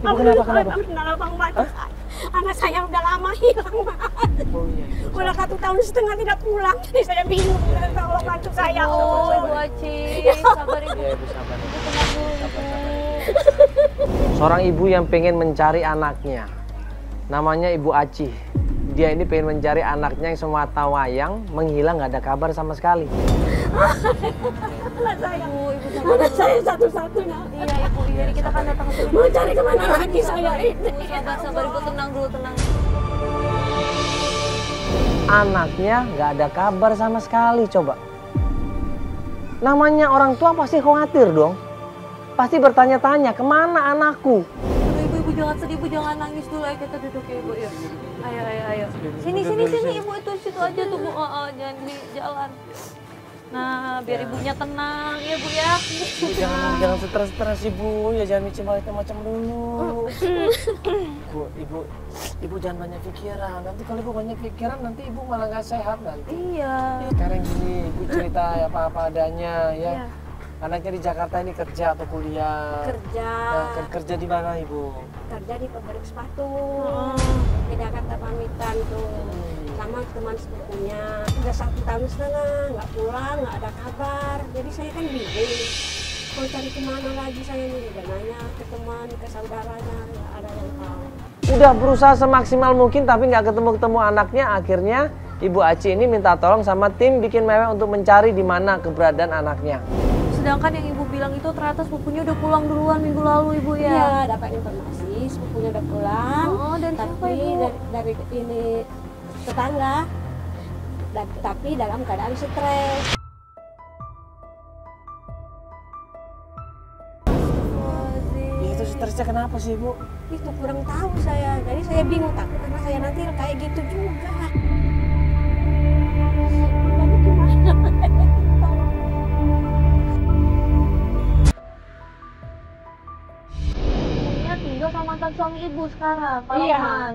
Ibu kenapa? Benar Bang Bantu. Anak saya udah lama hilang, Mas. Oh iya. Udah 1,5 tahun tidak pulang. Jadi saya bingung. Tolong bantu saya. Oh, Ibu Aci, sabar Ibu. Iya, Ibu sabar. Ibu tenang dulu, Ibu. Seorang ibu yang pengen mencari anaknya, namanya Ibu Aci. Dia ini pengen mencari anaknya yang semata wayang menghilang, nggak ada kabar sama sekali. Anak saya. Ibu sabar. Anak saya satu-satunya. Iya, Ibu. Ini kita kan datang ke sini. Mau cari kemana lagi saya ini? Sabar Ibu, tenang dulu, tenang. Anaknya nggak ada kabar sama sekali, coba. Namanya orang tua pasti khawatir dong. Pasti bertanya-tanya, kemana anakku? Ibu jangan sedih, Ibu jangan nangis dulu. Ayo kita duduk ya, Ibu. Ya. Ayo. Sini, Ibu. Itu situ aja tuh, Bu. Jangan di jalan. Nah, biar ibunya tenang ya, Bu ya. Ibu jangan stres-stres Ibu, ya jangan mikir macam-macam dulu. Ibu jangan banyak pikiran. Nanti kalau Ibu banyak pikiran, nanti Ibu malah nggak sehat nanti. Iya. Sekarang gini, Ibu cerita apa-apa adanya ya. Iya. Anaknya di Jakarta ini kerja atau kuliah? Kerja. Nah, kerja di mana Ibu? Kerja di pabrik sepatu. Di Jakarta pamitan tuh. Sama teman sepupunya. Udah 1,5 tahun nggak pulang, nggak ada kabar. Jadi saya kan bingung. Mau cari kemana lagi saya nih? Udah nanya ke teman, ke saudaranya, nggak ada yang tahu. Udah berusaha semaksimal mungkin tapi nggak ketemu anaknya. Akhirnya Ibu Aci ini minta tolong sama tim Bikin Mewek untuk mencari di mana keberadaan anaknya. Sedangkan yang Ibu bilang itu ternyata sepupunya udah pulang duluan minggu lalu, Ibu ya? Iya, dapat informasi sepupunya udah pulang. Dan siapa, tapi Ibu? dari ini tetangga. Tapi dalam keadaan stres. Ya, itu stresnya kenapa sih Ibu? Itu kurang tahu saya. Jadi saya bingung takut karena saya nanti kayak gitu juga. Jadi gimana? Tinggal sama mantan suami Ibu sekarang, Pak Iya. Rahman.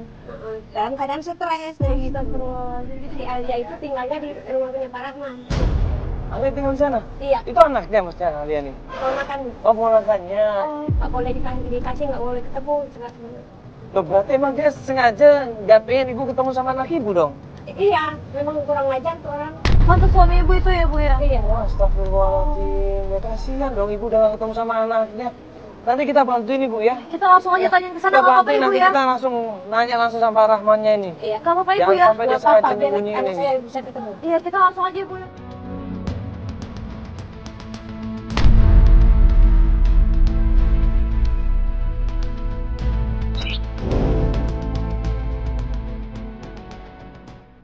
Dalam keadaan stres kayak gitu terus. Jadi si Alia itu tinggalnya di rumahnya Pak Rahman. Alia tinggal di sana? Iya. Itu anaknya maksudnya Alia nih? Ponakan. Oh, ponakannya. Nggak boleh dikasih, nggak boleh ketemu. Loh, berarti emang dia sengaja nggak pengen Ibu ketemu sama anak Ibu dong? Iya, memang kurang ajar tuh orang. Mantan suami Ibu itu ya, Bu ya? Iya. Wah, astagfirullahaladzim. Ya kasihan dong Ibu udah nggak ketemu sama anaknya. Nanti kita bantuin Ibu ya. Kita langsung aja tanya ke sana, Kita nggak apa-apa bantuin, Ibu nanti ya? kita langsung nanya langsung sama Pak Rahmannya ini. Iya. Nggak apa-apa Ibu Jangan ya? sampai dia Nggak sengaja apa-apa, biar nyembunyiin anak ini. saya bisa ketemu. Iya, kita langsung aja Ibu ya.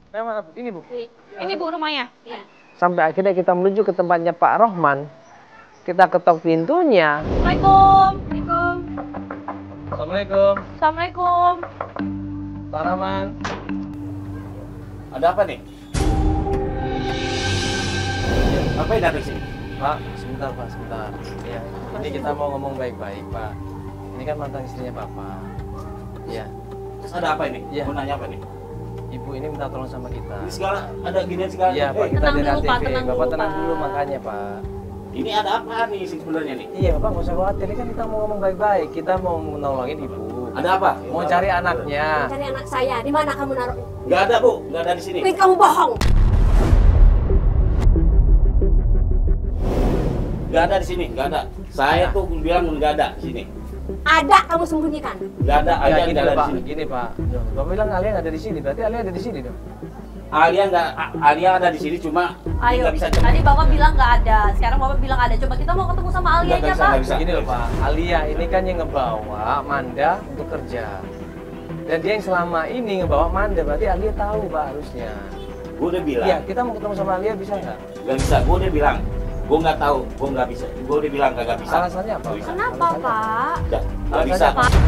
Nah, mana Bu? Ini Bu. Ini Bu rumahnya. Iya. Sampai akhirnya kita menuju ke tempatnya Pak Rohman. Kita ketok pintunya. Assalamualaikum. Assalamualaikum. Assalamualaikum. Pak Rahman. Ada apa nih? Apa yang datang sini? Pak, sebentar Pak, sebentar. Ya, ini kita mau ngomong baik-baik Pak. Ini kan mantan istrinya Bapak. Ya, Terus ada apa ini? Iya. Mau nanya apa nih? Ibu ini minta tolong sama kita. Ini segala, ada ginian segala. Iya Pak, kita Tenang dari dulu, Pak, TV. tenang Bapak dulu, tenang Pak. dulu makanya Pak. Ini ada apa nih sebenarnya nih? Iya Bapak, nggak usah khawatir. Ini kan kita mau ngomong baik-baik. Kita mau menolongin Ibu. Ada apa? Mau cari anaknya. Cari anak saya. Di mana kamu naruh? Gak ada Bu, gak ada di sini. Wih, kamu bohong. Gak ada di sini, gak ada. Saya tuh bilang gak ada di sini. Ada, kamu sembunyikan. Gak ada, Ya, Alia gini gak ada Pak, di sini. gini Pak. Bapak bilang Alia nggak ada di sini, berarti Alia ada di sini dong. Alia ada di sini cuma Ayo, nggak bisa tadi Bapak bilang nggak ada, sekarang Bapak bilang ada. Coba kita mau ketemu sama Alia Nggak aja, bisa, Pak. nggak bisa. Gini loh Pak, Alia ini kan yang ngebawa Manda untuk kerja. Dan dia yang selama ini ngebawa Manda, berarti Alia tahu Pak harusnya. Gue udah bilang, Iya, kita mau ketemu sama Alia bisa nggak? gak bisa. Gue udah bilang, gue nggak tahu, gue nggak bisa. Gue udah bilang gak bisa. Alasannya apa? Nggak bisa. Kenapa, Alasannya apa? Pak? Udah, nggak bisa. Alasannya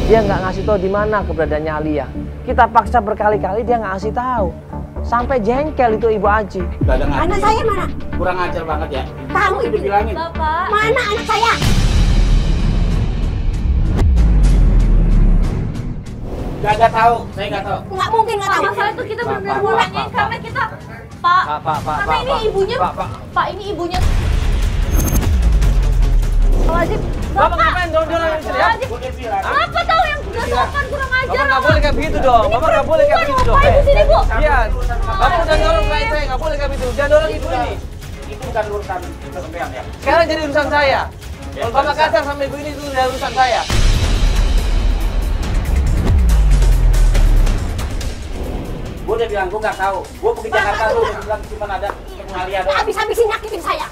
Dia nggak ngasih tahu di mana keberadaannya Alia. Kita paksa berkali-kali dia nggak ngasih tahu. Sampai jengkel itu Ibu Aci. Gak ada ngaji. Anak saya mana? Kurang ajar banget ya. Kamu Udah itu. bilangin. Bapak. Mana anak saya? Gak tahu, saya gak tahu. Nggak mungkin nggak Pak, tahu. masalah itu kita benar-benar Pak, mau Pak, nanyain Pak, karena kita Pak, karena ini ibunya Pak. Pak, ini ibunya Lazim, Bapak ngapain dorong istri ya? Gua udah bilang. Apa tahu yang nggak sopan kurang ajar? Bapak nggak boleh kayak begitu dong. Bapak nggak boleh kayak begitu dong. Ngapain di sini, Bu? Iya. Bapak udah dorong kayak saya, nggak boleh kayak begitu. Jangan dorong ibu ini. Itu bukan urusan kesampean ya. Sekarang jadi urusan saya. Kalau Bapak kasar sama ibu ini itu udah urusan saya. Gua udah bilang gua nggak tahu. Gua pergi Jakarta lu udah bilang cuma ada Alia doang. Habis-habisin nyakitin saya.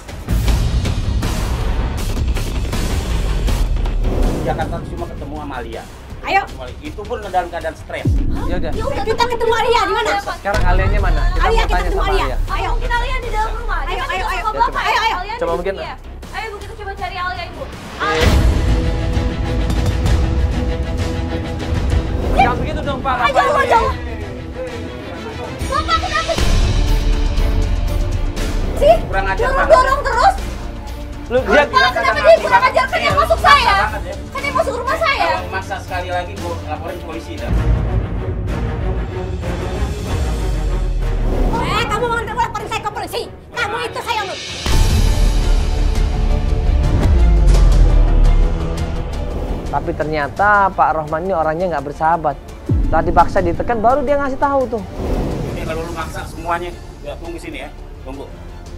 Jakarta cuma ketemu sama Alia. Ayo. Itu pun dalam keadaan stres. Ya udah. Ya udah kita ketemu Alia di mana? Sekarang Alianya mana? Kita Alia, mau kita tanya ketemu sama Alia. Alia. Ayo, mungkin Alia di dalam rumah. Ayo, Dia kan ayo, sama ayo. Bapak. Ayo, ayo. Alia Coba di mungkin- sini ya. Ayo, Bu, kita coba cari Alia, Ibu. Jangan begitu dong Pak. Ayo, Ngapain jauh, ini? jauh. Bapak kenapa sih? Kurang ajar banget. Dorong terus. Lu dia Pak, kenapa dia kurang ajar? Kan yang masuk saya. banget ya. Kan yang masuk rumah saya. Kalau maksa sekali lagi gua laporin ke polisi dah. Kamu mau laporin saya ke polisi? Kamu itu saya lu. Tapi ternyata Pak Rohman ini orangnya nggak bersahabat. Setelah dipaksa ditekan baru dia ngasih tahu tuh. Ini kalau lu maksa semuanya, ya tunggu sini ya. Tunggu.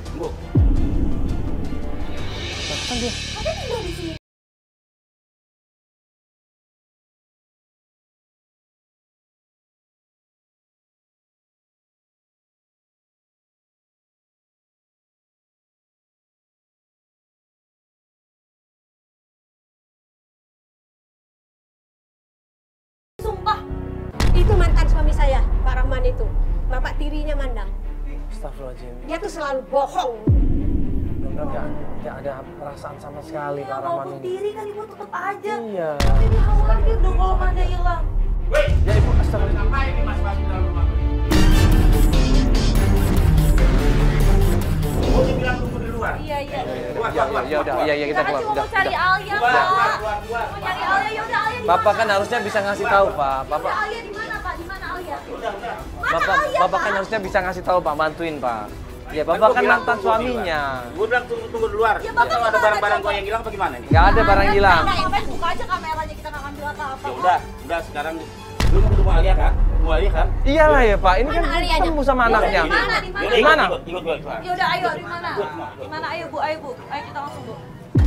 Tunggu. Kan dia. Ada tinggal di sini. Sumpah. Itu mantan suami saya, Pak Rahman itu. Bapak tirinya Mandang. Astagfirullahaladzim. Dia tuh selalu bohong. Benar-benar nggak ada perasaan sama sekali Pak Rahman Walaupun ini. diri kan Ibu tetap aja. Iya. Tapi dia khawatir dong kalau Manda hilang. Woi, Ya Ibu, astagfirullah. ngapain ini Mas Mas di dalam rumah? Gua udah bilang tunggu di luar. Iya, iya. Ya udah, iya kita Kita kan keluar. cuma Udah, mau cari udah. Alia, Keluar, Pak. keluar, keluar, keluar. Mau cari Alia, ya udah Alia di Bapak mana? kan harusnya bisa ngasih tahu Pak. Ya Bapak udah Alia di mana, Pak? Di mana Alia? Udah, udah. Bapak kan harusnya bisa ngasih tahu Pak, bantuin Pak. Ya Bapak kan mantan suaminya. Gua bilang tunggu di luar. Ya, Bapak Kalau ada gimana, barang-barang coba? gua yang hilang apa gimana nih? Nggak ada barang hilang. Ngapain buka aja kameranya, kita nggak ngambil apa-apa. Ya udah sekarang lu mau ketemu Alia kan? Ketemu Alia kan? Iyalah ya Pak, ini kan Mana Alianya? ketemu sama anaknya. Di mana? Di mana? Yaudah, Di mana? Ikut gua. Ya udah ayo di mana? Di mana? Ayo Bu, ayo Bu. Ayo kita langsung Bu.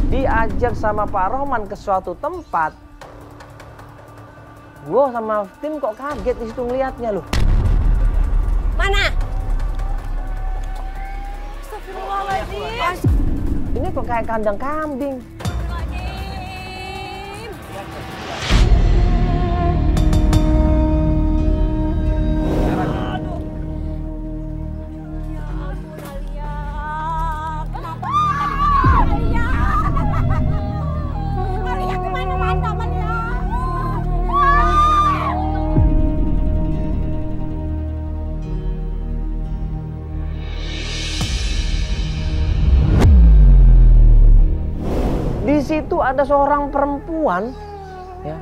Diajak sama Pak Rohman ke suatu tempat. Gua sama tim kok kaget di situ ngeliatnya loh. Mana? Astagfirullahaladzim. Ini kok kayak kandang kambing. Ya ampun Alia. Kenapa Alia? Alia kemana-mana Alia? Di situ ada seorang perempuan, ya,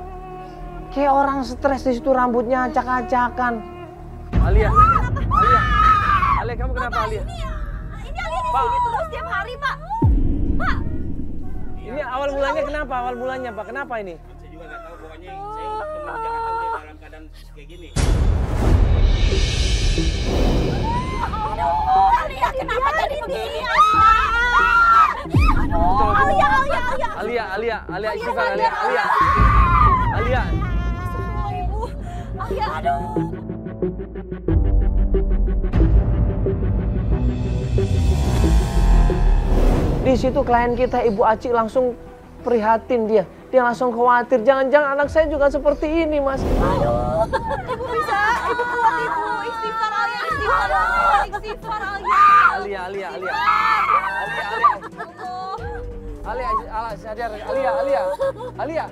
kayak orang stres di situ, rambutnya acak-acakan. Alia, Alia, kamu kenapa Alia? Ini Alia di Pak. sini terus tiap hari, Pak. Pak. Ini awal mulanya kenapa? Awal mulanya Pak, kenapa ini? Saya juga nggak tahu, pokoknya saya ketemu di Jakarta udah dalam keadaan kayak gini. Aduh, Alia kenapa jadi begini? Aduh, Alia. Alia, istighfar, Alia. Astagfirullah, Ibu. Alia, aduh. Di situ klien kita Ibu Aci langsung prihatin dia. Dia langsung khawatir, jangan-jangan anak saya juga seperti ini, Mas. Ibu bisa, Ibu kuat Ibu. Istighfar Alia, istighfar Alia, istighfar Alia. Alia. Allah. Sadar. Alia.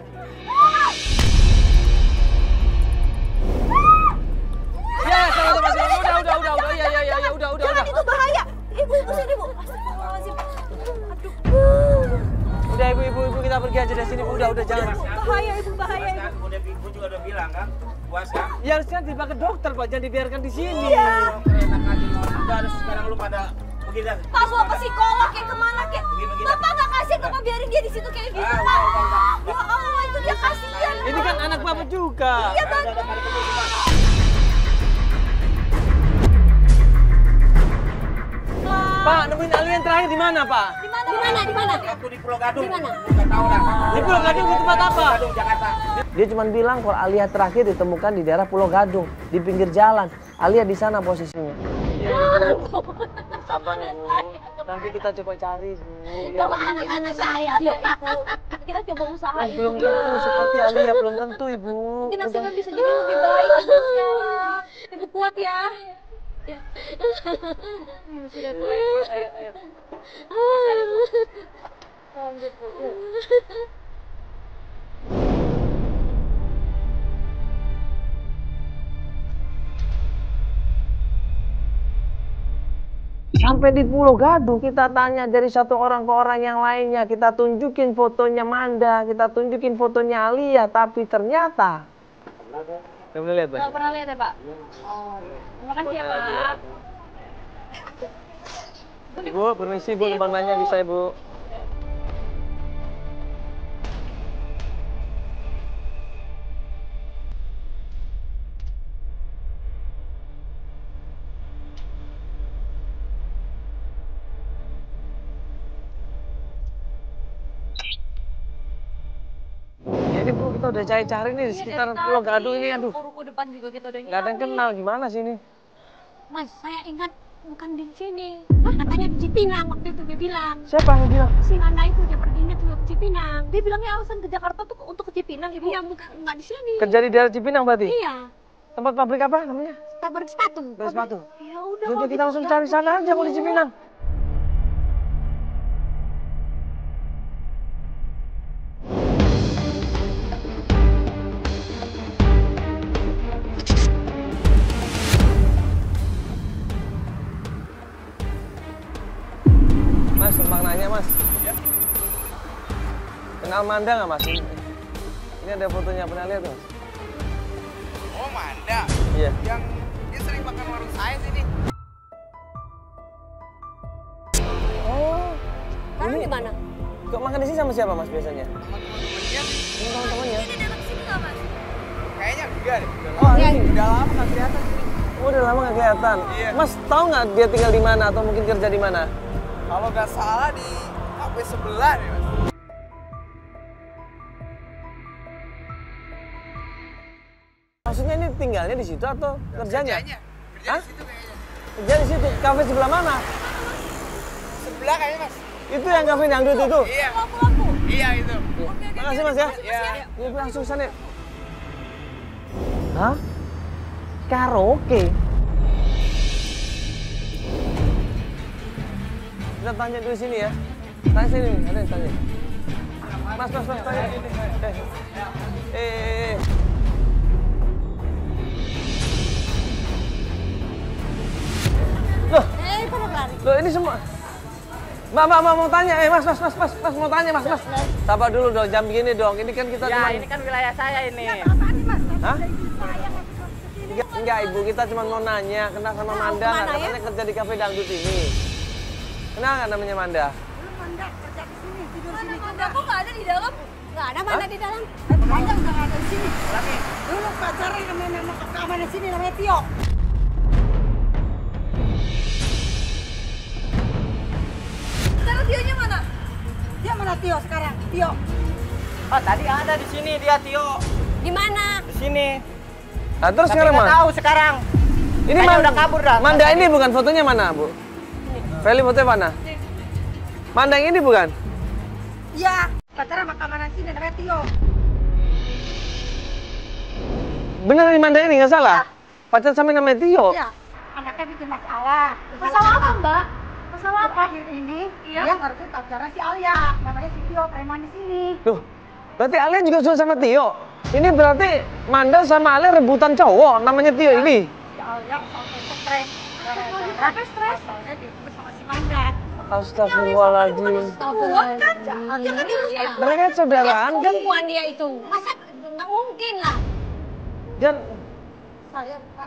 Ya, sama Mas. Udah. Ya, udah. Jangan, itu bahaya. Ibu sini, Bu. Astagfirullahaladzim. Udah, Ibu, kita pergi aja dari sini. Udah, jangan. Bahaya, Ibu, bahaya, Ibu. Kan gua juga udah bilang kan, puas kan? Ya harusnya dibawa ke dokter, Pak. Jangan dibiarkan di sini. Enak aja, udah sekarang lu pada pergi dah. Pak bawa ke psikolog kayak kemana kayak? Pergi dah. Bapak nggak kasihan Bapak biarin dia di situ kayak gitu Ah, Pak. udah. Ya Allah itu dia kasihan. Ini kan anak Bapak juga. Iya Bang. Ada kali ketemu Pak. Pak, nemuin alien terakhir di mana, Pak? Di mana? Di mana? Waktu di Pulau Gadung. Di mana? Nggak tahu dah. Di Pulau Gadung di tempat apa? Pulau Gadung, Jakarta. Dia cuma bilang kalau Alia terakhir ditemukan di daerah Pulau Gadung, di pinggir jalan. Alia di sana posisinya. Sabar ya, Bu. Nanti kita coba cari, Bu. Coba anak-anak saya, yuk aku. Kita coba usaha. Belum tentu seperti Alia, belum tentu, Ibu. Mungkin nasibnya bisa jadi lebih baik. Ya. Ibu kuat ya. Ya. Sudah baik. Ayo, ayo. Lanjut, Bu. Sampai di Pulau Gadung kita tanya dari satu orang ke orang yang lainnya, kita tunjukin fotonya Manda, kita tunjukin fotonya Alia, tapi ternyata nggak boleh lihat, Pak. Nggak pernah lihat ya, Pak? Oh, terima kasih ya, Pak. Ibu, permisi Bu, numpang nanya bisa Ibu. Jadi Bu, kita udah cari-cari nih di sekitar Pulau Gadung ini, aduh. Ruko depan juga kita udah Nggak ada yang kenal, gimana sih ini? Mas, saya ingat bukan di sini. Katanya di Cipinang waktu itu dia bilang. Siapa yang bilang? Si Nana itu dia perginya tuh ke Cipinang. Dia bilangnya alasan ke Jakarta tuh untuk ke Cipinang, Ibu. Iya, bukan nggak di sini. Kerja di daerah Cipinang berarti? Iya, Tempat pabrik apa namanya? pabrik sepatu. Pabrik sepatu. Ya udah. Jadi kalau kita gitu langsung cari sana aja kalau di Cipinang. Mas, numpang nanya Mas. Kenal Manda nggak Mas? Ini ada fotonya, pernah lihat Mas? Oh, Manda. Iya. Yang dia sering makan warung saya sini. Oh, Sekarang di mana? kok makan di sini sama siapa Mas biasanya? Sama teman-temannya. Ini teman-temannya. Dia datang ke sini nggak, Mas? Kayaknya enggak deh. Oh, Iya, ini. Udah lama nggak kelihatan sini. Oh, udah lama nggak kelihatan. Iya. Mas tahu nggak dia tinggal di mana atau mungkin kerja di mana? Kalau nggak salah di kafe sebelah nih, Mas. Maksudnya ini tinggalnya di situ atau kerjanya? Kerja Hah? di situ kayaknya. Kerja di situ. Kafe sebelah mana? Sebelah kayaknya, Mas. Itu yang kafe dangdut itu. Iya. Laku-laku. Iya itu. Makasih Mas ya. Iya. Yuk langsung sana. Hah? Karaoke? Kita tanya dulu sini ya. Tanya sini nih, ada yang tanya. Mas, tanya. Loh, Kok lari? loh ini semua. Mbak, mau tanya. Mas, mau tanya, Mas. Sabar dulu dong, jam begini dong. Ini kan kita cuma... kan wilayah saya ini. Hah? Enggak, Ibu, kita cuma mau nanya, kenal sama Manda nggak? Katanya kerja di kafe dangdut ini. Kenal nggak namanya Manda? Manda kerja di sini, tidur Mana sini. Manda? Kok nggak ada di dalam? Nggak ada Manda di dalam. Manda udah nggak ada di sini. Dulu pacarnya nama kamar di sini namanya Tio. Sekarang Tionya mana? Dia mana Tio sekarang? Tio. Oh, tadi ada di sini dia Tio. Di mana? Di sini. Nah, terus Tapi sekarang nggak mana? tahu sekarang. Ini Kayaknya udah kabur dah. Manda ini bukan fotonya mana, Bu? Feli fotonya mana? Manda yang ini bukan? Iya. Pacarnya sama kamar sini namanya Tio. Bener ini Manda ini, nggak salah? Pacar sama namanya Tio? Iya. Anaknya bikin masalah. Masalah apa, Mbak? Masalah apa? Akhir ini Iya. dia ngerti pacarnya si Alia. Namanya si Tio, preman di sini. Loh, berarti Alia juga suka sama Tio? Ini berarti Manda sama Alia rebutan cowok namanya Tio ini? Si Alia sampai stres. Sampai stres? Soalnya direbut sama si Manda. Astagfirullahaladzim. Buat kan? Mereka saudaraan kan? Perempuan dia itu. Masa nggak mungkin lah. Dan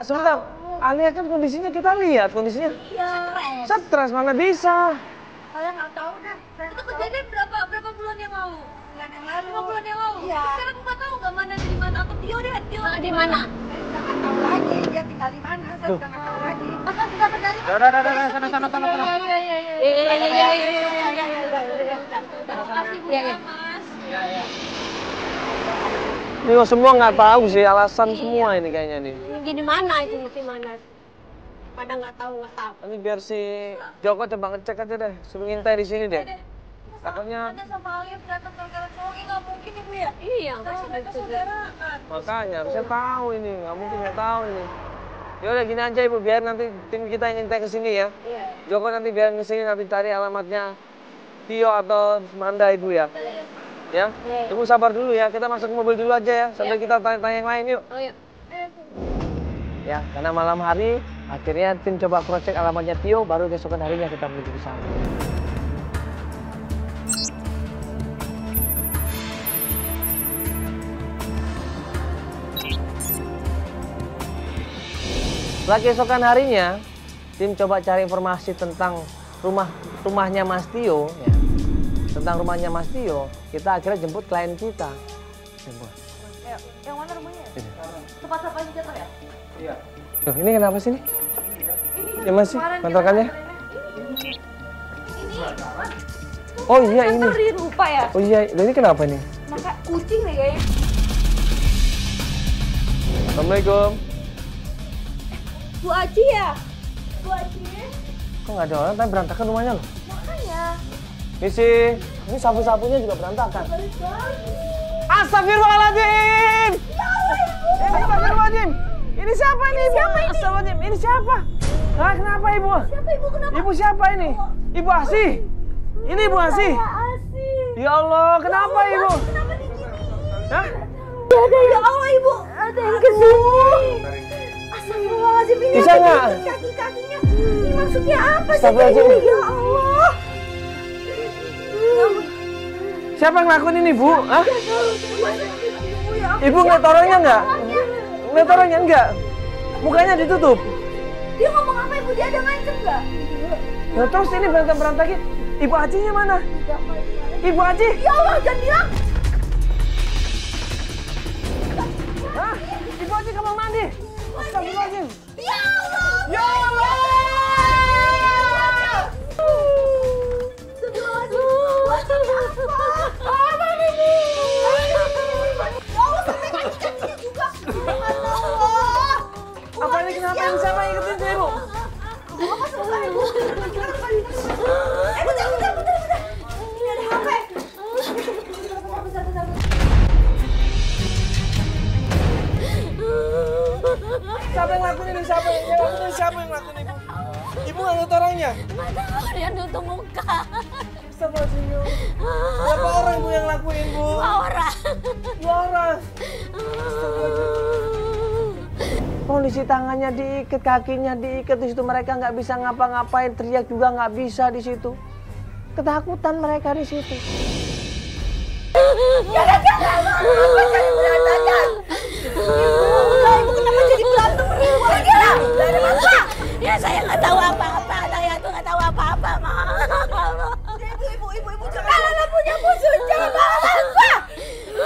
Sebentar, Alia kan kondisinya kita lihat kondisinya. Iya. Stres mana bisa? Saya nggak tahu deh. Itu kejadian berapa bulan yang lalu? Bulan yang lalu. 5 bulan yang lalu. Iya. Sekarang nggak tahu nggak mana di mana atau Tio deh. Tio Di mana? Saya nggak tahu lagi. Dia tinggal di mana? Saya sudah nggak tahu lagi. Masa sudah berdari? Udah, sana. Makasih Bu ya, Mas. Ini kok semua nggak tahu sih alasan semua ini kayaknya nih. Di mana itu? Di mana? Pada nggak tahu. Nanti biar si Joko coba ngecek aja deh, suruh ngintai di sini deh. Takutnya Ada sama Alia berantem gara-gara cowok ini nggak mungkin Ibu ya? Iya. Kalau mereka saudaraan. makanya saya tahu ini, nggak mungkin nggak tahu ini. Ya udah gini aja Ibu, biar nanti tim kita yang ngintai ke sini ya. Iya. Joko nanti biar ke sini nanti cari alamatnya Tio atau Manda Ibu ya. Ya, Ibu sabar dulu ya, kita masuk ke mobil dulu aja ya, sampai kita tanya-tanya yang lain yuk. Oh iya. Ya, karena malam hari akhirnya tim coba cross check alamatnya Tio, baru keesokan harinya kita menuju ke sana. Setelah keesokan harinya, tim coba cari informasi tentang rumahnya Mas Tio, ya. Tentang rumahnya Mas Tio, kita akhirnya jemput klien kita. Jemput. Yang mana rumahnya? Ini. Tempat sampah yang jatuh ya? Iya. Tuh, ini kenapa sih nih? Ya masih kontrakannya? Oh iya ini. Sorry, lupa ya. Oh iya, ini kenapa nih? Maka kucing nih kayaknya. Assalamualaikum. Bu Aji ya? Bu Aji? Kok nggak ada orang? Tapi berantakan rumahnya loh. Makanya. Ini sapu-sapunya juga berantakan. Astagfirullahaladzim! Astagfirullahaladzim! Ini siapa ini Ibu? Astagfirullahaladzim, ini siapa? Hah, kenapa Ibu? Siapa Ibu kenapa? Ibu siapa ini? Ibu Asih? Ini Ibu Asih? Asih. Ya Allah, kenapa Ibu? Kenapa di sini? Hah? Ada ya Allah Ibu. Ada yang kesini. Astagfirullahaladzim, ini Bisa ada nggak? kaki-kakinya. Ini maksudnya apa sih? Astagfirullahaladzim. Ini? Ya Allah. Siapa yang ngelakuin ini Bu? Hah? Ya Ibu ngeliat orangnya nggak? Ngeliat orangnya nggak? Mukanya ditutup. Dia ngomong apa Ibu? Dia ada ngancem nggak? Nah terus ini berantakin. Ibu Ajinya mana? Ibu Aji? Ya Allah, jangan bilang. Hah? Ibu Aji kamar mandi? Astagfirullahaladzim. Ya Allah. Ya Allah! Apa ini kenapa ini siapa yang ikutin saya Bu? Bentar. Ini ada HP. Siapa yang ngelakuin ini? Siapa yang ngelakuin Ibu? Ibu nggak ngeliat orangnya? Dia nutup muka. Astagfirullahaladzim. Berapa orang Ibu yang ngelakuin Bu? 2 orang. 2 orang. Kondisi tangannya diikat, kakinya diikat di situ, mereka nggak bisa ngapa-ngapain, teriak juga nggak bisa di situ. Ketakutan mereka di situ. Ibu kenapa jadi berantem ribu aja lah? Dari mana? Ya saya nggak tahu apa-apa. Saya tuh nggak tahu apa-apa, Ma. Ibu jangan. Kalau punya musuh jangan apa?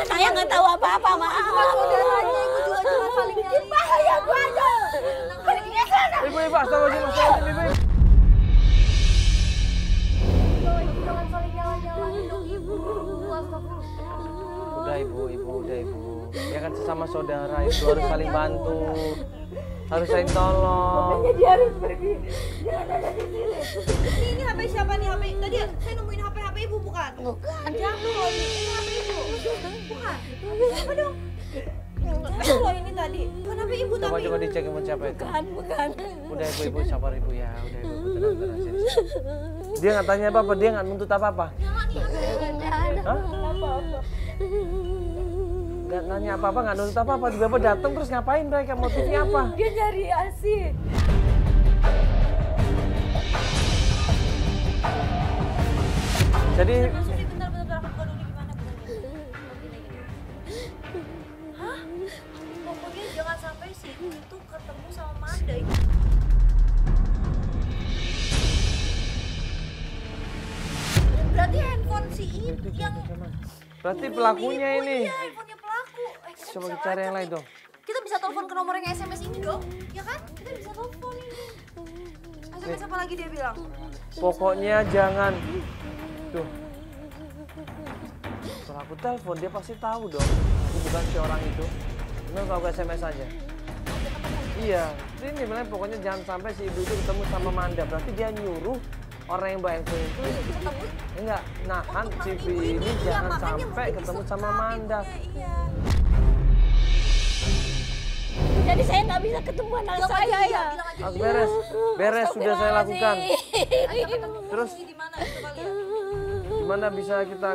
Saya nggak tahu apa-apa, Ma. Saudaranya Ibu juga jangan saling bikin bahaya gua aja. Perginya sana. Ibu, astagfirullahaladzim, Ibu. Jangan saling nyala-nyalain dong Ibu. Astagfirullah. Udah Ibu. Ya kan sesama saudara itu harus saling bantu. Harus saling tolong. Jadi harus pergi. Jangan ada di sini. Ini HP siapa nih HP? Tadi saya nemuin HP Ibu bukan? Bukan. Jangan loh, ini HP Ibu. Bukan. Siapa dong? Siapa loh ini tadi? Kenapa Ibu tapi? Coba dicek Ibu siapa itu. Bukan. Udah Ibu sabar Ibu ya. Udah Ibu tenang. Sini. Dia nggak tanya apa-apa, dia nggak nuntut apa-apa. Hah? Nggak nanya apa-apa, nggak nuntut apa-apa. Tiba-tiba datang terus ngapain mereka? Motifnya apa? Dia nyari Asih. Jadi Bentar, aku buka dulu gimana Hah? Pokoknya jangan sampai si Ibu itu ada ini. Berarti handphone si ini yang Berarti pelakunya ini. Iya, handphonenya pelaku. Kita Coba bisa kita cari yang lacak lain nih. dong. Kita bisa telepon ke nomor yang SMS ini dong, ya kan? Kita bisa telepon ini. SMS apa lagi dia bilang? Pokoknya jangan. Tuh. Kalau aku telepon dia pasti tahu dong. Aku bukan si orang itu. Cuma kalau SMS aja. Iya, ini bilang pokoknya jangan sampai si ibu itu ketemu sama Manda. Berarti dia nyuruh orang yang bawa handphone itu enggak nahan si V ini jangan sampai ketemu sama Manda. Iya. Jadi saya nggak bisa ketemu anak saya ya. Harus beres, beres sudah saya lakukan. Terus Di mana itu kalian? gimana bisa kita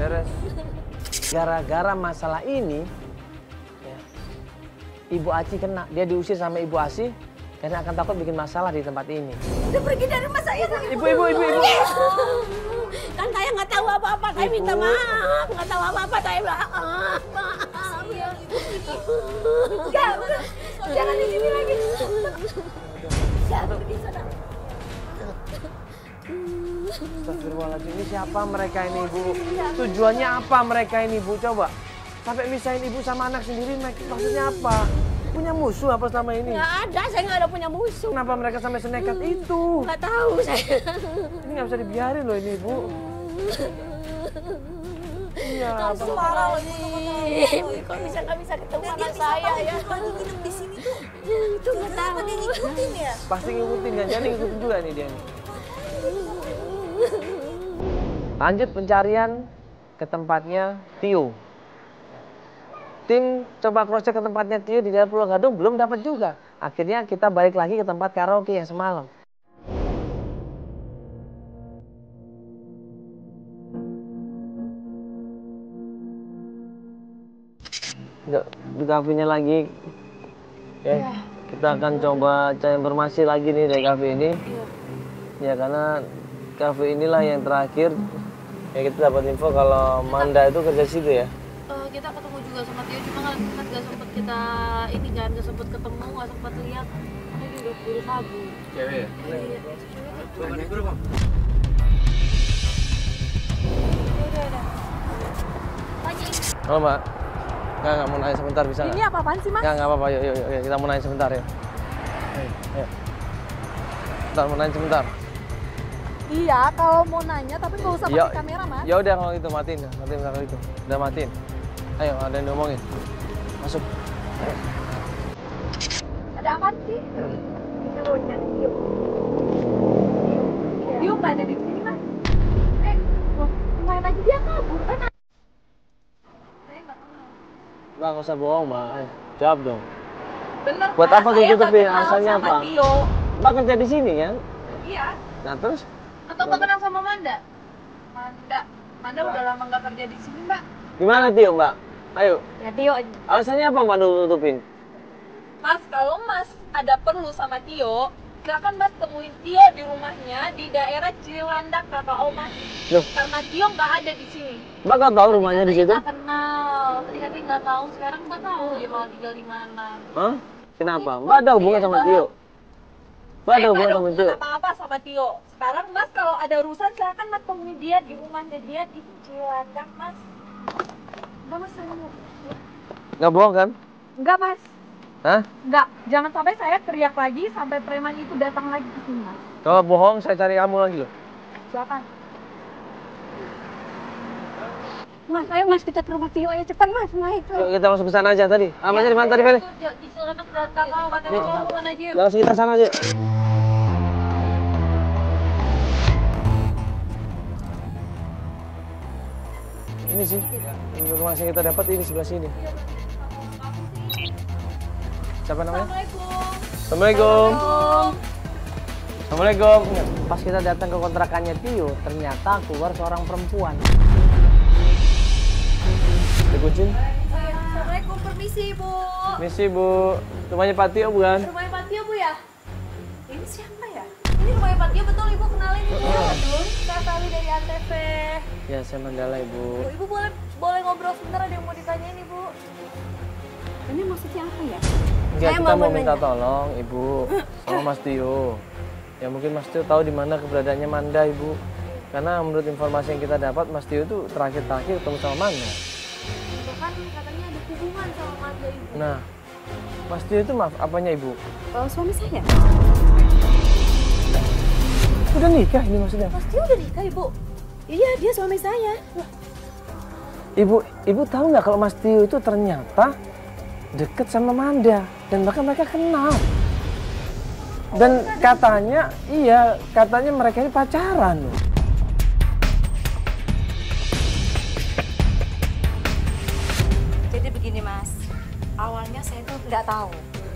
beres? Gara-gara masalah ini, ya, Ibu Aci kena. Dia diusir sama Ibu Asi karena akan takut bikin masalah di tempat ini. Udah pergi dari rumah saya sama Ibu. Kan saya nggak tahu apa-apa, saya minta maaf. Nggak tahu apa-apa, saya maaf. Maaf ya. Enggak, udah. Jangan di sini lagi. Jangan pergi sana. Astagfirullahaladzim, ini siapa mereka ini Ibu? Tujuannya apa mereka ini Ibu? Coba. Sampai misahin Ibu sama anak sendiri, maksudnya apa? Punya musuh apa selama ini? Nggak ada, saya nggak ada punya musuh. Kenapa mereka sampai senekat itu? Nggak tahu saya. Ini nggak bisa dibiarin loh ini Ibu. Iya, Kamu parah loh, Kok bisa nggak bisa ketemu Dan dia anak bisa saya tahu ya? lagi nginep di sini tuh. Itu nggak tahu. Kenapa dia ngikutin ya? pasti ngikutin kan? Jadi ngikutin juga nih dia nih. Lanjut pencarian ke tempatnya Tio. Tim coba cross check ke tempatnya Tio di daerah Pulau Gadung belum dapat juga. Akhirnya kita balik lagi ke tempat karaoke yang semalam. Di kafenya lagi. Ya, kita akan coba cari informasi lagi nih dari kafe ini. Ya karena kafe inilah yang terakhir ya kita dapat info kalau Manda itu kerja di situ ya. Kita ketemu juga sama Tio, cuma kan nggak sempet kita ini kan, nggak sempet ketemu, nggak sempet lihat. Dia juga buru kabur. Cewek ya? Iya. Udah. Tanyain. Halo Mbak. Nggak mau nanya sebentar bisa nggak? Ini apa-apaan sih, Mas? Nggak apa-apa, yuk, kita mau nanya sebentar ya. Ayo. Bentar, mau nanya sebentar. Iya, kalau mau nanya tapi nggak usah pakai kamera, Mas. Ya udah kalau gitu matiin kalau itu. Udah matiin. Ayo, ada yang ngomongin. Masuk. Ayo. Ada apa sih? Dia nggak ada di sini, Mas. Main aja dia kabur kan? Mbak, nggak usah bohong, Mbak. Ayo, jawab dong. Bener. Buat apa gitu tapi alasannya apa? Tio. Mbak kerja di sini kan? Iya. Nah terus? Atau Mbak kenal sama Manda? Manda udah lama nggak kerja di sini, Mbak. Gimana Tio, Mbak? Ayo. Ya Tio. Alasannya apa Mbak nutupin? Mas, kalau Mas ada perlu sama Tio, silakan Mas temuin Tio di rumahnya di daerah Cilandak, Kakak Omas. Loh, Karena Tio nggak ada di sini. Mbak nggak tahu rumahnya di situ? Nggak kenal, tadi katanya nggak tahu, sekarang Mbak tahu dia mau tinggal di mana. Hah? Kenapa? Mbak ada hubungan sama Tio? Mbak ada hubungan sama Tio? Apa-apa sama Tio. Sekarang Mas kalau ada urusan silakan Mas temui dia di rumahnya dia di Cilandak, Mas. Udah Mas, saya mau. Nggak bohong kan? Enggak Mas. Hah? Enggak, jangan sampai saya teriak lagi sampai preman itu datang lagi ke sini, Mas. Kalau bohong saya cari kamu lagi loh. Silakan. Mas, ayo Mas kita ke rumah Tio ayo cepat Mas, naik. Yuk kita masuk ke sana aja tadi. Aja di mana tadi Feli? Di Cilandak Kakak katanya mau ke mana aja yuk. Langsung kita sana aja. Ini sih informasi yang kita dapat ini sebelah sini. Siapa namanya? Assalamualaikum. Assalamualaikum. Pas kita datang ke kontrakannya Tio, ternyata keluar seorang perempuan. Dikucing. Assalamualaikum, permisi Bu. Misi Bu, rumahnya Pak Tio bukan? Rumahnya Pak Tio Bu ya? Ini siapa ya? Ini rumahnya Pak Tio betul Ibu kenalin Bu. Betul. Saya Sally dari Antv. Ya saya Mandala Ibu. Ibu boleh ngobrol sebentar ada yang mau ditanyain Ibu. Ini maksudnya apa ya? Enggak, Saya kita mau mau minta nanya. tolong Ibu sama Mas Tio. Ya mungkin Mas Tio tahu di mana keberadaannya Manda, Ibu. Karena menurut informasi yang kita dapat, Mas Tio itu terakhir ketemu sama Manda. Bahkan katanya ada hubungan sama Manda ibu. Nah, Mas Tio itu maaf, apanya Ibu? Suami saya. Udah nikah ini maksudnya? Mas Tio udah nikah, Ibu? Iya, dia suami saya. Ibu tahu nggak kalau Mas Tio itu ternyata deket sama Manda dan bahkan mereka kenal. Dan katanya, katanya mereka ini pacaran loh. Jadi begini Mas, awalnya saya tuh nggak tahu.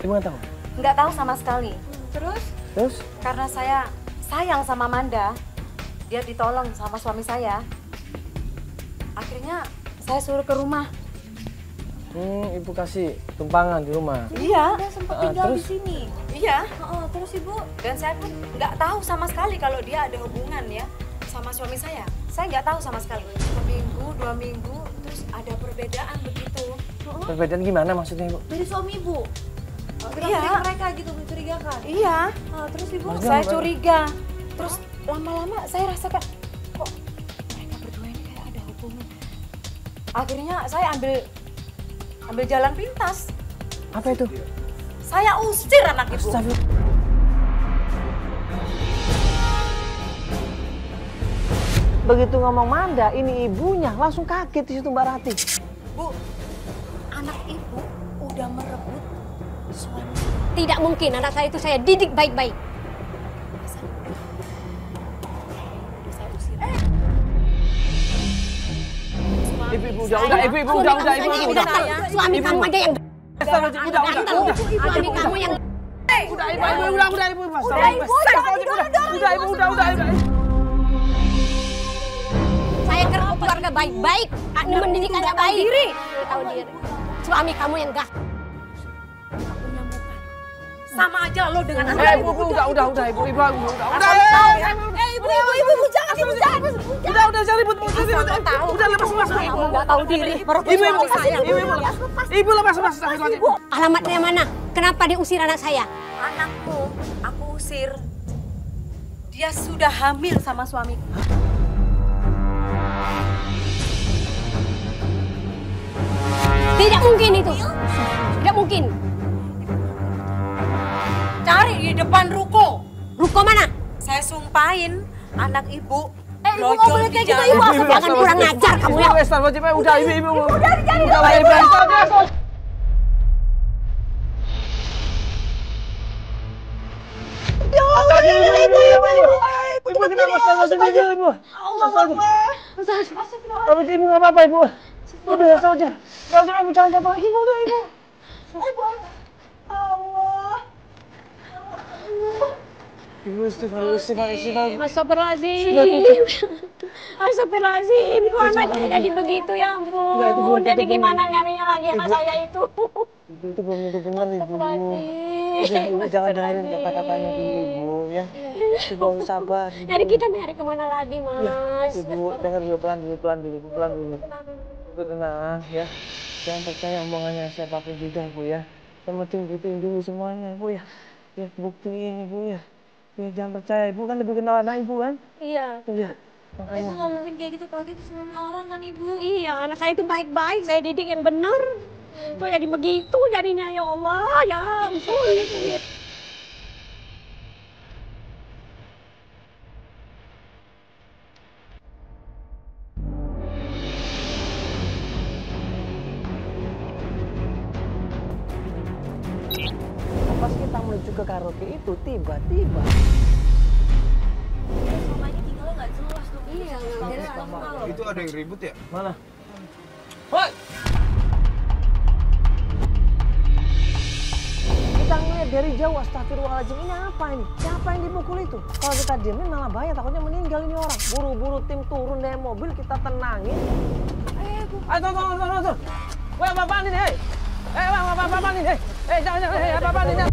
Ibu nggak tahu? Nggak tahu sama sekali. Terus? Karena saya sayang sama Manda, dia ditolong sama suami saya. Akhirnya saya suruh ke rumah. Ibu kasih tumpangan di rumah. Iya. Dia sempat tinggal terus? di sini. Iya. Terus ibu? Dan saya pun nggak tahu sama sekali kalau dia ada hubungan ya sama suami saya. Saya nggak tahu sama sekali. 1 minggu, 2 minggu, terus ada perbedaan begitu. Perbedaan gimana maksudnya Ibu? Dari suami ibu? Iya. Mereka gitu mencurigakan. Iya. Terus ibu? Maksudnya Saya gimana? curiga. Terus lama-lama saya rasakan kok mereka berdua ini kayak ada hubungan. Akhirnya saya ambil jalan pintas. Apa itu? Saya usir anak ibu. Astagfirullah. Begitu ngomong Manda, ini ibunya langsung kaget di situ Mbak Rati. Bu, anak ibu udah merebut suami. Tidak mungkin, anak saya itu saya didik baik-baik. Saya usir. Ibu udah, ibu udah. Suami kamu aja yang Astagfirullah, suami kamu yang udah, ibu. saya keluarga baik-baik, mendidik anak baik. Tahu diri. Suami kamu yang gak. Sama aja lo dengan anak Ibu, udah, ibu, udah. ibu jangan. Udah, jangan ribut. Udah, lepas, Mas. Kamu nggak tahu diri. Ibu lepas, Mas. Alamatnya mana? Kenapa diusir anak saya? Anakku, aku usir. Dia sudah hamil sama suamiku. Tidak mungkin itu. Tidak mungkin. Cari di depan ruko. Ruko mana? Saya sumpahin anak ibu. Ibu nggak boleh kayak gitu, ibu. Jangan kurang ajar kamu ya. Udah, ibu. Ibu nggak apa-apa, Ibu. Udah, saja. Ibu jangan jatuh lagi, Ibu. Ibu, istighfar. Astagfirullahaladzim. Kok anaknya jadi begitu ya ampun. Jadi gimana nyarinya lagi anak saya itu? Itu belum tentu benar, Ibu. Ibu jangan dengerin kata-katanya dulu, Ibu. Ya, Ibu harus sabar. Jadi kita nyari kemana lagi, Mas? Ibu, dengar dulu, pelan dulu. Ibu tenang, ya. Jangan percaya omongannya siapapun juga, Bu, ya. Yang penting buktiin dulu semuanya, Bu, ya. Ya, buktiin, Ibu, ya. Ya, jangan percaya, Ibu kan lebih kenal anak Ibu, kan? Iya. Iya. Ibu nggak mungkin kayak gitu kalau gitu semua orang kan ibu. Iya, anak saya itu baik-baik. Saya didik yang benar. Kok jadi begitu jadinya, ya Allah. Ya ampun. Pas kita menuju ke karaoke itu, tiba-tiba Selama ini tinggalnya nggak jelas tuh. Iya, nggak jelas. Itu ada yang ribut ya? mana? Woi! Kita ngeliat dari jauh, astagfirullahaladzim, ini apa ini? Siapa yang dipukul itu? Kalau kita diemin malah bahaya, takutnya meninggal ini orang. Buru-buru tim turun dari mobil, kita tenangin. Ayo, tunggu. Woi, apa-apaan ini, hei? Apa-apaan ini, hei? Jangan, hei, apa-apaan ini?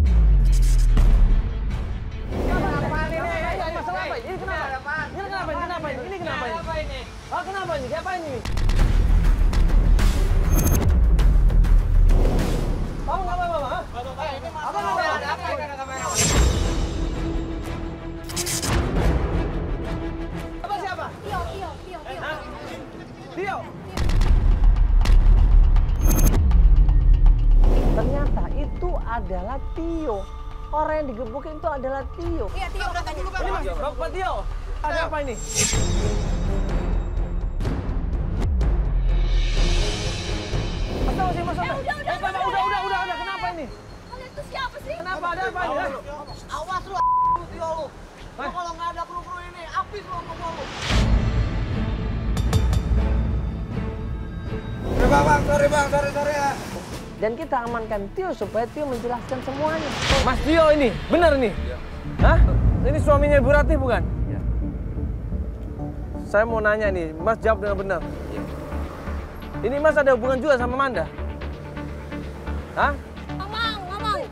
Masalah apa ini? Ini kenapa? Ini kenapa ini? Oh, kenapa ini? Siapa ini? itu adalah Tio. Orang yang digebukin itu adalah Tio. Iya, Tio udah tanya. Ini Mas, Bapak Tio. Ada apa ini? Udah. Kenapa ini? Kalian tuh siapa sih? Kenapa ada apa ini? Awas lu, Tio lu. Lu kalau nggak ada kru-kru ini, habis lu sama gua lu. Sorry ya. Dan kita amankan Tio supaya Tio menjelaskan semuanya. Mas Tio ini, benar nih? Iya. Hah? Ini suaminya Ibu Ratih bukan? Iya. Saya mau nanya nih, Mas jawab dengan benar. Iya. Ini Mas ada hubungan juga sama Manda? Hah? Ngomong.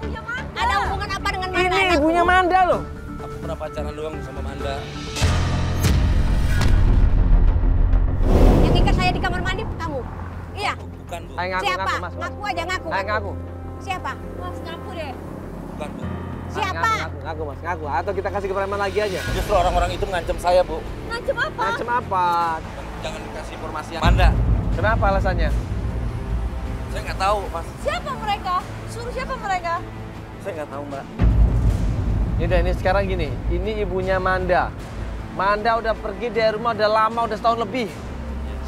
Ada hubungan apa dengan Manda? Ini ibunya Manda loh. Aku pernah pacaran doang sama Manda. Yang ikat saya di kamar mandi kamu? Iya. Bukan, Bu. Ayo Siapa? ngaku, Mas. Ngaku aja, ngaku. Ayo ngaku. Siapa? Mas ngaku deh. Bukan, Bu. Siapa? Ngaku, Mas. Ngaku. Atau kita kasih kepreman lagi aja. Justru orang-orang itu mengancam saya, Bu. Ngancem apa? Macam apa? Jangan dikasih informasi yang Manda. Kenapa alasannya? Saya nggak tahu, Mas. Siapa mereka? Suruh siapa mereka? Saya nggak tahu, Mbak. Ini sekarang gini, ini ibunya Manda. Manda udah pergi dari rumah udah lama, udah setahun lebih.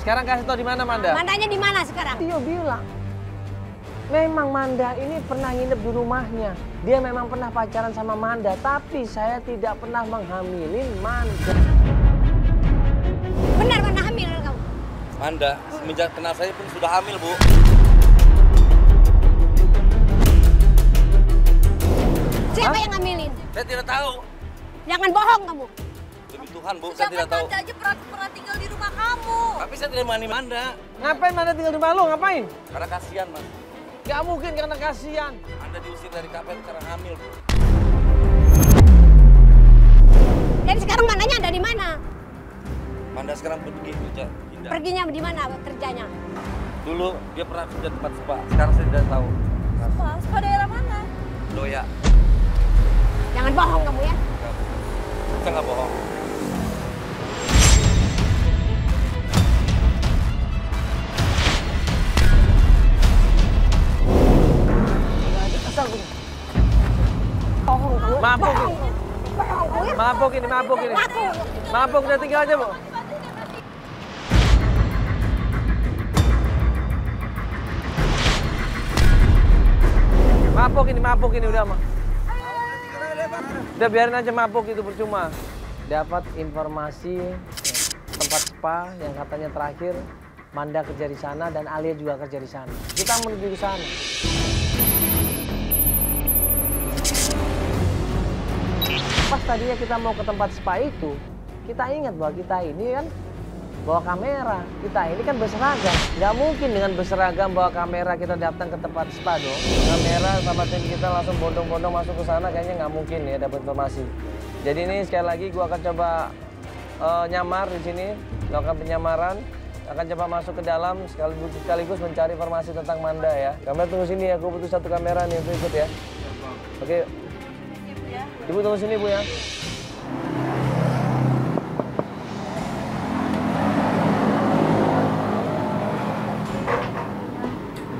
Sekarang kasih tahu di mana Manda? Mandanya di mana sekarang? Tio bilang, memang Manda ini pernah nginep di rumahnya. Dia memang pernah pacaran sama Manda, tapi saya tidak pernah menghamilin Manda. Benar mana hamil kamu? Manda, semenjak kenal saya pun sudah hamil, Bu. Siapa yang ngamilin? Saya tidak tahu. Jangan bohong kamu. Demi Tuhan, Bu, saya Siapa tidak tahu. Manda aja pernah tinggal di rumah kamu. Tapi saya tidak mengenai Manda. Ngapain Manda tinggal di rumah lu? Ngapain? Karena kasihan, Mas. Gak mungkin karena kasihan. Anda diusir dari KPN karena hamil, Bu. Dan sekarang Mandanya ada di mana? Manda sekarang pergi kerja. Pindah. Perginya di mana kerjanya? Dulu dia pernah kerja tempat spa. Sekarang saya tidak tahu. Spa daerah mana? Loya. Jangan bohong kamu ya. Saya nggak bohong. Bohong kamu. Mabuk ini. Bohong kamu ya. Mabuk ini. Mabuk, udah tinggal aja, Bu. Mabuk ini udah, mah. Udah biarin aja mabuk itu percuma. Dapat informasi tempat spa yang katanya terakhir Manda kerja di sana dan Alia juga kerja di sana. Kita menuju ke sana. Pas tadinya kita mau ke tempat spa itu, kita ingat bahwa kita ini kan bawa kamera. Kita ini kan berseragam. Nggak mungkin dengan berseragam bawa kamera kita datang ke tempat spa dong. Kamera sama tim kita langsung bondong-bondong masuk ke sana kayaknya nggak mungkin ya dapat informasi. Jadi ini sekali lagi gua akan coba nyamar di sini, melakukan penyamaran. Akan coba masuk ke dalam sekaligus mencari informasi tentang Manda ya. Kamera tunggu sini ya, aku butuh satu kamera nih untuk ikut ya. Oke. Ibu tunggu sini, Bu ya.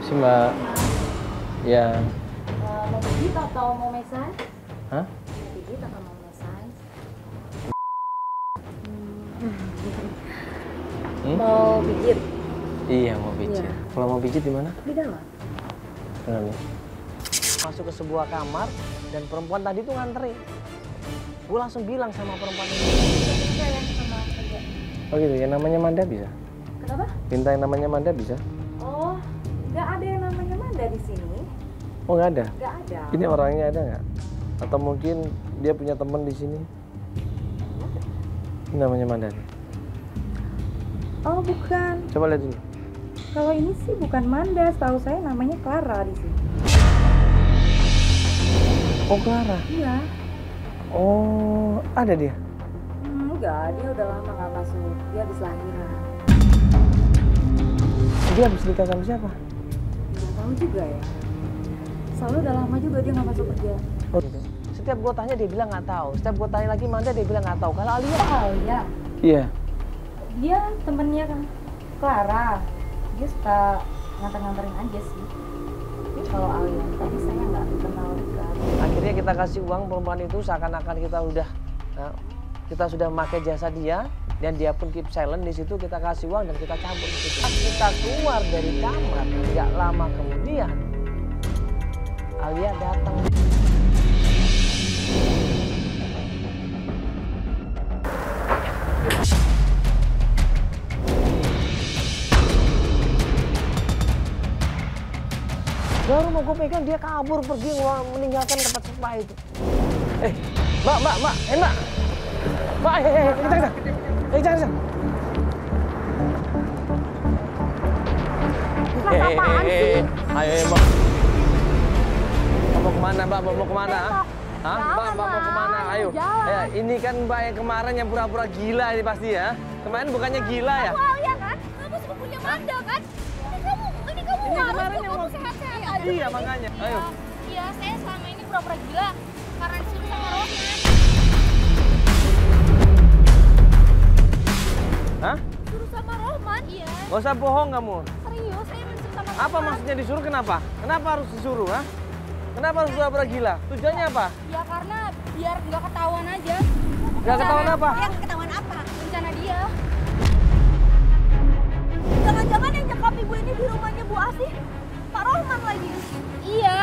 Si Mbak. Ya. Mau pijit atau mau massage? Hah? Mau pijit atau mau massage? Mau pijit Iya, mau pijit. Iya. Kalau mau pijit di mana? di dalam. Benar nih. Masuk ke sebuah kamar dan perempuan tadi tuh ngantri. Gue langsung bilang sama perempuan ini. Bisa ya sama kerja. Oh gitu, yang namanya Manda bisa? Kenapa? Minta yang namanya Manda bisa? Oh, nggak ada yang namanya Manda di sini. Oh nggak ada? Nggak ada. Ini orangnya ada nggak? Atau mungkin dia punya teman di sini? Ini namanya Manda nih. Oh bukan. Coba lihat dulu. Kalau ini sih bukan Manda. Setahu saya namanya Clara di sini. Oh Clara? Iya. Oh ada dia? Enggak, dia udah lama nggak masuk. Dia habis lahiran. Dia habis nikah sama siapa? Nggak tahu juga ya. Soalnya udah lama juga dia nggak masuk kerja. Oh gitu. Setiap gue tanya dia bilang nggak tahu. Setiap gue tanya lagi Manda dia bilang nggak tahu. Kalau Alia? Oh iya. Iya. Dia temennya kan Clara. Dia suka nganter-nganterin aja sih. Tapi kalau Alia tadi saya nggak kita kasih uang perempuan itu seakan-akan kita sudah memakai jasa dia, dan dia pun keep silent di situ. Kita kasih uang dan kita cabut di situ. Pas kita keluar dari kamar, nggak lama kemudian Alia datang. Baru mau gue pegang, dia kabur pergi meninggalkan tempat spa itu. Mbak, Mbak, jangan. Mas, apaan sih? Ayo, Mbak. Mau kemana, Mbak? Mau kemana? Hah? Mbak mau kemana? Ayo. Ya, ini kan Mbak yang kemarin yang pura-pura gila ini pasti ya. Kemarin bukannya gila ya? Alia kan? Kamu sepupunya Manda kan? Ini kamu kemarin yang mau sehat-sehat aja. Iya, makanya. Ayo. Iya, saya selama ini pura-pura gila karena disuruh sama Rohman. Hah? Disuruh sama Rohman? Iya. Gak usah bohong kamu. Serius, saya disuruh sama Rohman. Apa maksudnya disuruh kenapa? Kenapa harus disuruh, ha? Kenapa harus pura-pura gila? Tujuannya apa? Ya karena biar nggak ketahuan aja. Nggak ketahuan apa? Yang ketahuan apa? Rencana dia. Jangan-jangan yang nyekap ibu ini di rumahnya Bu Asih, Pak Rohman lagi. Iya.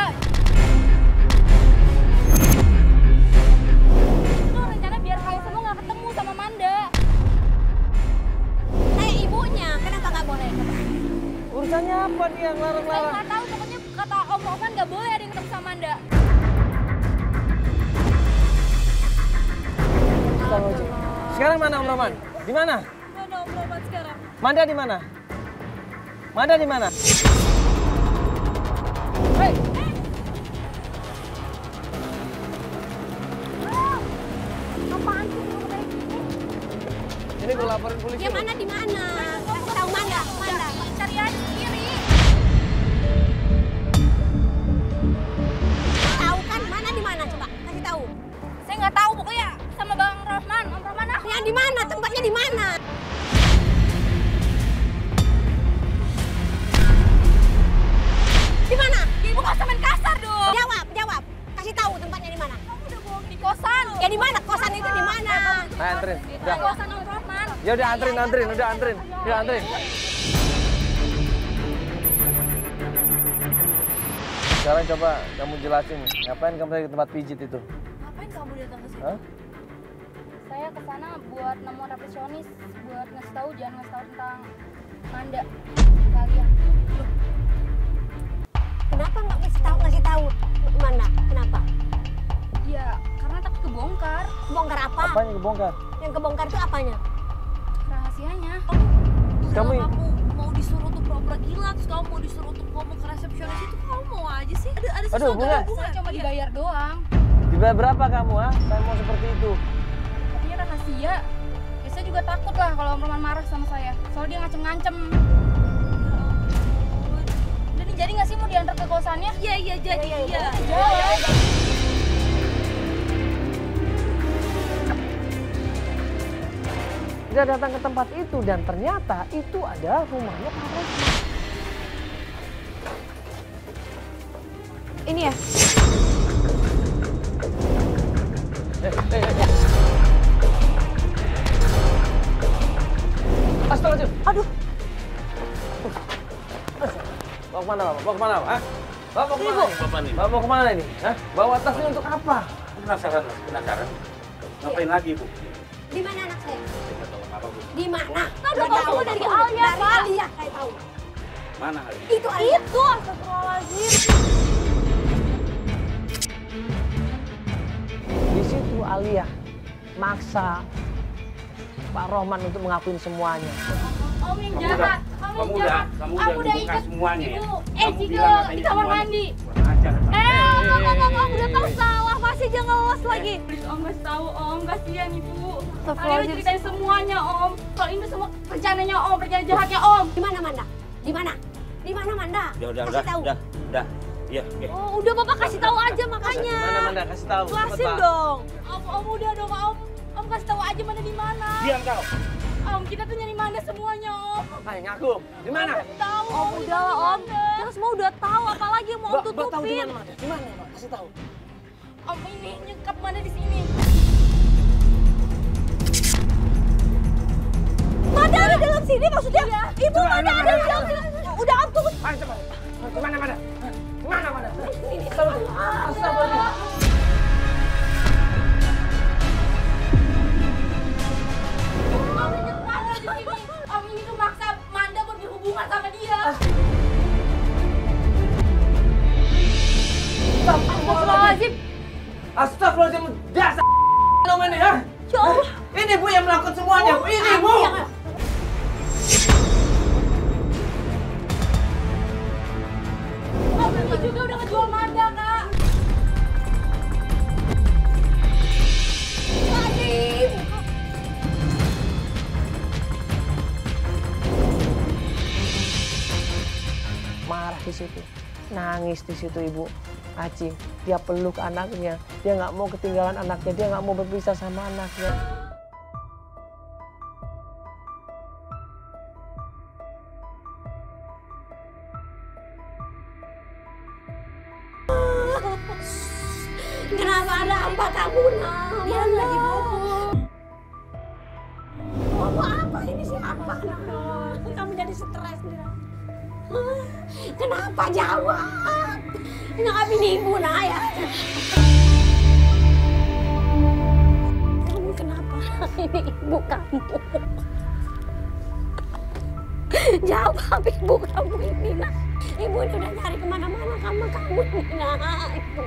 Itu rencana biar kalian semua nggak ketemu sama Manda. Saya ibunya, kenapa nggak boleh? Urusannya apa nih yang Saya larang-larang? nggak tahu, pokoknya kata Om Rohman nggak boleh ada yang ketemu sama Manda. Sekarang mana Om Roman? Di mana? Mana Om Rohman sekarang? Manda di mana? Manda di mana? Hei! Apaan sih kamu kayak gini? Ini gue laporin polisi. Dia mana di mana? Kasih tahu Manda. Cari aja sendiri. Tahu kan mana di mana coba? Kasih tahu. Saya nggak tahu pokoknya sama Bang Rohman, Om Rohman ah. Yang di mana? Tempatnya di mana? Di mana? Ibu nggak usah main kasar dong. Jawab. Kasih tahu tempatnya di mana? Kamu udah bohong di kosan. Ya di mana? Kosan itu di mana? Ayo anterin. Di Udah. kosan Om Rohman. Ya udah anterin. Udah anterin. Sekarang coba kamu jelasin, ngapain kamu dari tempat pijit itu? Ngapain kamu datang ke sini? Hah? Saya kesana buat nemu resepsionis, buat ngasih tahu, jangan ngasih tahu tentang Manda kalian. Kenapa nggak ngasih tahu mana? Kenapa? Ya karena takut kebongkar Bongkar apa? Apa yang kebongkar? Yang kebongkar itu apanya? rahasianya. Kamu mau disuruh untuk pura-pura gila, terus kamu mau disuruh untuk ngomong ke resepsionis itu, kamu mau aja sih? Ada sesuatu hubungan. Saya cuma dibayar doang. dibayar berapa kamu, ha? Saya mau seperti itu. Tapi rahasia. Ya saya juga takut lah kalau Om Roman marah sama saya. Soalnya dia ngancem-ngancem. Udah jadi nggak sih mau diantar ke kosannya? Iya jadi. Dia datang ke tempat itu dan ternyata itu adalah rumahnya Pak Rohman. Ini ya? Astagfirullahaladzim. Aduh. Bawa kemana, Bapak? Bawa kemana, Pak? Bawa kemana? Bapak nih. Bawa kemana ini? Hah? Bawa tasnya untuk apa? Penasaran, Mas. Penasaran. Ngapain lagi, Bu? Di mana anak saya? Saya tahu apa, Bu. Di mana? Kan udah tahu semua dari Alia, Dari Pak. Alia saya tahu. Mana hari? Itu Alia. Itu astagfirullahaladzim. Di situ Alia maksa Pak Rohman untuk mengakuin semuanya. Om yang jahat. Kamu udah buka ikat semuanya ya? Ibu. Kamu Cigo, bilang katanya di kamar semuanya. mandi. Kurang ajar. Om udah tahu salah, masih jangan ngeles lagi. Please Om, kasih tahu Om, kasihan Ibu. Alia udah ceritain semuanya Om. Kalau ini semua rencananya Om, rencana jahatnya Om. Di mana Manda? Di mana? Di mana Manda? Udah. Kasih tahu. Udah. Iya, oke. Oh, udah Bapak kasih tahu aja makanya. Mana kasih tahu. Jelasin Cepet, Pak. dong. Om udah dong Om. Om kasih tahu aja mana di mana. Diam kau. Om, kita tuh nyari Manda semuanya Om. Ayo ngaku. Di mana? Kasih tahu. Om udah lah Om. Kita semua udah tahu, apalagi yang mau Om Tahu di tutupin. mana? Di mana, Pak? Kasih tahu. Om ini nyekap mana di sini? Mada ada dalam sini maksudnya? Iya. Ibu Mada ada di dalam sini. Udah am tunggu. Kemana, Mada? Kemana, Mada? Om ini nyekap di sini. Om ini tuh maksa Manda buat berhubungan sama dia. Astagfirullahaladzim. Astagfirullahaladzim, dasar ini ya. Ya Allah. Ini Bu yang melakukan semuanya. Ini Bu. Om ini juga udah ngejual Manda, Kak. Marah di situ, nangis di situ Ibu Aci. Dia peluk anaknya, dia nggak mau ketinggalan anaknya, dia nggak mau berpisah sama anaknya. Kenapa ada apa kamu nak? Dia lagi bobo. Bobo apa ini siapa? Kamu jadi stres nih. Kenapa jawab? Kenapa ini ibu nak ya? Kamu kenapa? Ini ibu kamu. Jawab ibu kamu ini nak. Ibu ini udah nyari kemana-mana kamu ini nak. Ibu.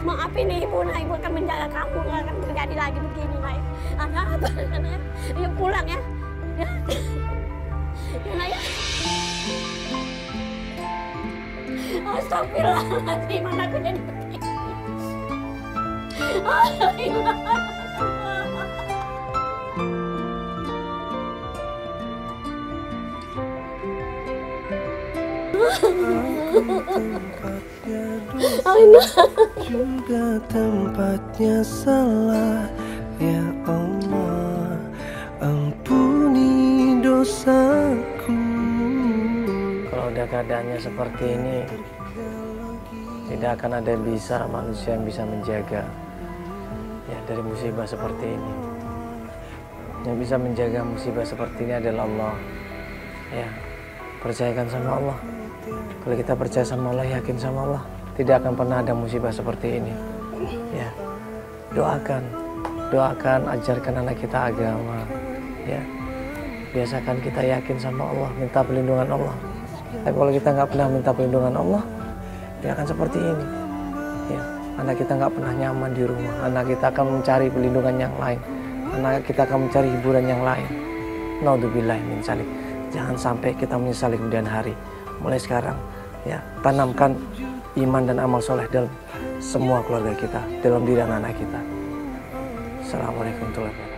Maaf ini ibu nak, ibu akan menjaga kamu, nggak akan terjadi lagi begini nak. Ada apa nak? Ayo pulang ya. Ya. Ya nak ya. Astagfirullahaladzim, anakku jadi begini. Juga tempatnya salah, ya Allah, ampuni dosaku. Kalau udah keadaannya seperti ini, tidak akan ada manusia yang bisa menjaga ya dari musibah seperti ini. Yang bisa menjaga musibah seperti ini adalah Allah. Ya, percayakan sama Allah. Kalau kita percaya sama Allah, yakin sama Allah, tidak akan pernah ada musibah seperti ini. Ya, doakan, ajarkan anak kita agama. Ya, biasakan kita yakin sama Allah, minta perlindungan Allah. Tapi kalau kita nggak pernah minta perlindungan Allah, dia akan seperti ini. Ya, anak kita nggak pernah nyaman di rumah. Anak kita akan mencari perlindungan yang lain. Anak kita akan mencari hiburan yang lain. Naudzubillah min dzalik. Jangan sampai kita menyesali kemudian hari. Mulai sekarang, ya, tanamkan iman dan amal soleh dalam semua keluarga kita, dalam diri anak-anak kita. Assalamualaikum warahmatullahi wabarakatuh.